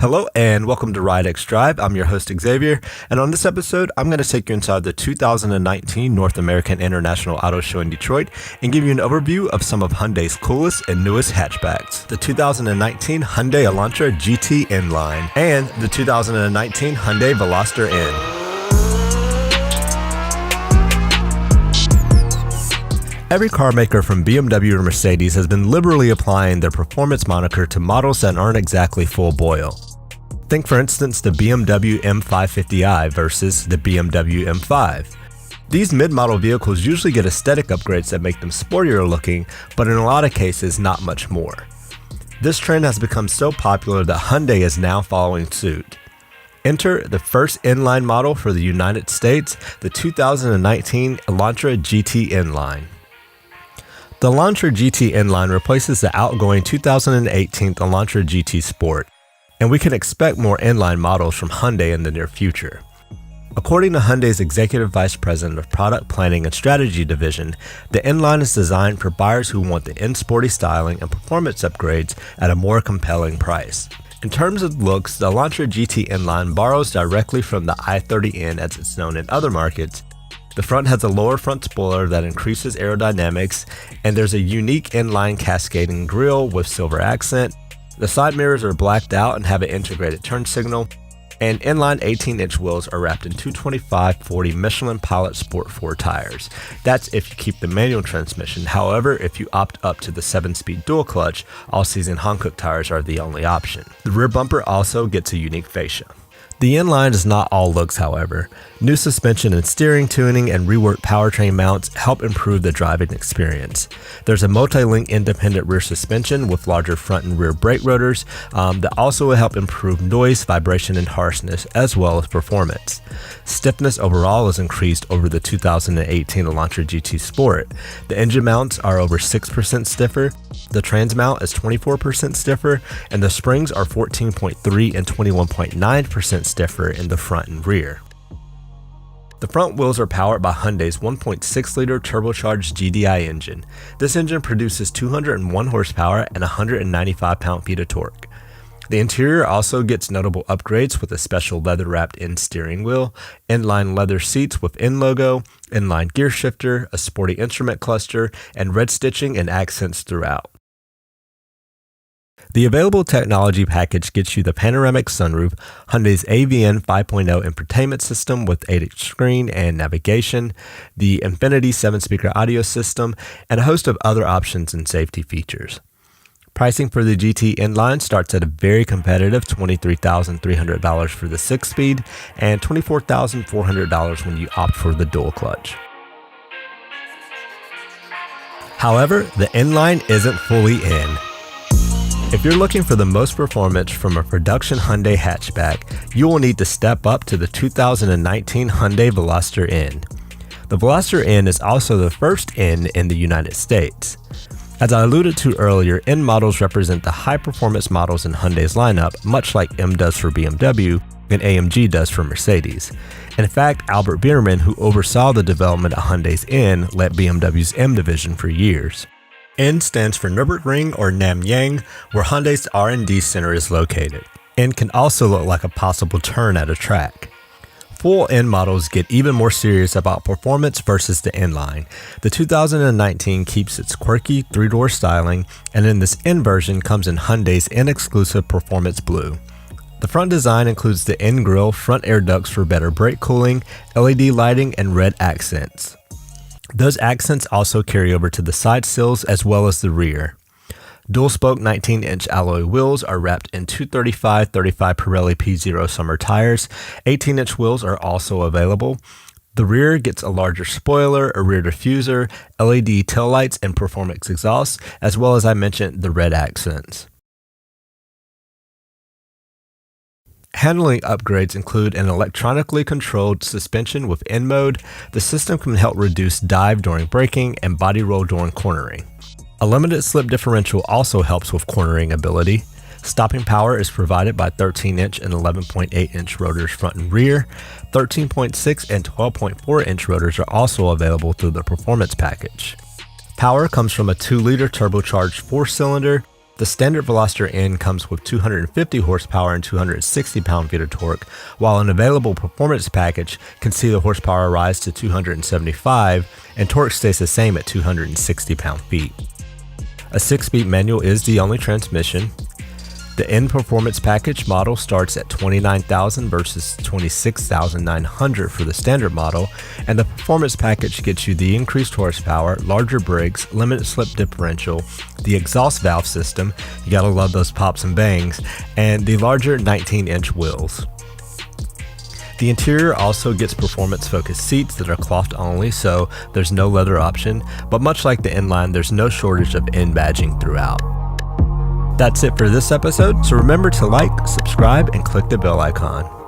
Hello and welcome to rideXdrive. I'm your host Xavier, and on this episode, I'm going to take you inside the 2019 North American International Auto Show in Detroit and give you an overview of some of Hyundai's coolest and newest hatchbacks, the 2019 Hyundai Elantra GT N-Line and the 2019 Hyundai Veloster N. Every car maker from BMW to Mercedes has been liberally applying their performance moniker to models that aren't exactly full boil. Think for instance the BMW M550i versus the BMW M5. These mid-model vehicles usually get aesthetic upgrades that make them sportier looking, but in a lot of cases not much more. This trend has become so popular that Hyundai is now following suit. Enter the first N-Line model for the United States, the 2019 Elantra GT N-Line. The Elantra GT N-Line replaces the outgoing 2018 Elantra GT Sport, and we can expect more N-Line models from Hyundai in the near future. According to Hyundai's Executive Vice President of Product Planning and Strategy Division, the N-Line is designed for buyers who want the N-sporty styling and performance upgrades at a more compelling price. In terms of looks, the Elantra GT N-Line borrows directly from the i30N as it's known in other markets. The front has a lower front spoiler that increases aerodynamics, and there's a unique N-Line cascading grille with silver accent. The side mirrors are blacked out and have an integrated turn signal, and N-Line 18-inch wheels are wrapped in 225/40 Michelin Pilot Sport 4 tires. That's if you keep the manual transmission. However, if you opt up to the 7-speed dual clutch, all-season Hankook tires are the only option. The rear bumper also gets a unique fascia. The N-Line is not all looks, however. New suspension and steering tuning and reworked powertrain mounts help improve the driving experience. There's a multi-link independent rear suspension with larger front and rear brake rotors that also will help improve noise, vibration, and harshness, as well as performance. Stiffness overall is increased over the 2018 Elantra GT Sport. The engine mounts are over 6% stiffer, the trans mount is 24% stiffer, and the springs are 14.3 and 21.9% stiffer in the front and rear. The front wheels are powered by Hyundai's 1.6-liter turbocharged GDI engine. This engine produces 201 horsepower and 195 pound-feet of torque. The interior also gets notable upgrades with a special leather-wrapped N steering wheel, N-Line leather seats with N logo, N-Line gear shifter, a sporty instrument cluster, and red stitching and accents throughout. The available technology package gets you the panoramic sunroof, Hyundai's AVN 5.0 infotainment system with 8-inch screen and navigation, the Infinity 7-speaker audio system, and a host of other options and safety features. Pricing for the GT N-Line starts at a very competitive $23,300 for the 6-speed and $24,400 when you opt for the dual clutch. However, the N-Line isn't fully in. If you're looking for the most performance from a production Hyundai hatchback, you will need to step up to the 2019 Hyundai Veloster N. The Veloster N is also the first N in the United States. As I alluded to earlier, N models represent the high-performance models in Hyundai's lineup, much like M does for BMW and AMG does for Mercedes. In fact, Albert Biermann, who oversaw the development of Hyundai's N, led BMW's M division for years. N stands for Nürburgring or Namyang, where Hyundai's R&D center is located. N can also look like a possible turn at a track. Full N models get even more serious about performance versus the N-Line. The 2019 keeps its quirky 3-door styling, and in this N version comes in Hyundai's N-exclusive Performance Blue. The front design includes the N grille, front air ducts for better brake cooling, LED lighting, and red accents. Those accents also carry over to the side sills as well as the rear. Dual-spoke 19-inch alloy wheels are wrapped in 235/35 Pirelli P0 summer tires. 18-inch wheels are also available. The rear gets a larger spoiler, a rear diffuser, LED taillights, and performance exhaust, as well as I mentioned, the red accents. Handling upgrades include an electronically controlled suspension with N mode. The system can help reduce dive during braking and body roll during cornering. A limited slip differential also helps with cornering ability. Stopping power is provided by 13-inch and 11.8-inch rotors front and rear. 13.6 and 12.4-inch rotors are also available through the performance package. Power comes from a 2-liter turbocharged 4-cylinder. The standard Veloster N comes with 250 horsepower and 260 pound-feet of torque, while an available performance package can see the horsepower rise to 275 and torque stays the same at 260 pound-feet. A 6-speed manual is the only transmission. The N Performance Package model starts at $29,000 versus $26,900 for the standard model, and the Performance Package gets you the increased horsepower, larger brakes, limited slip differential, the exhaust valve system, you gotta love those pops and bangs, and the larger 19-inch wheels. The interior also gets performance-focused seats that are cloth only, so there's no leather option, but much like the N-Line, there's no shortage of N badging throughout. That's it for this episode, so remember to like, subscribe, and click the bell icon.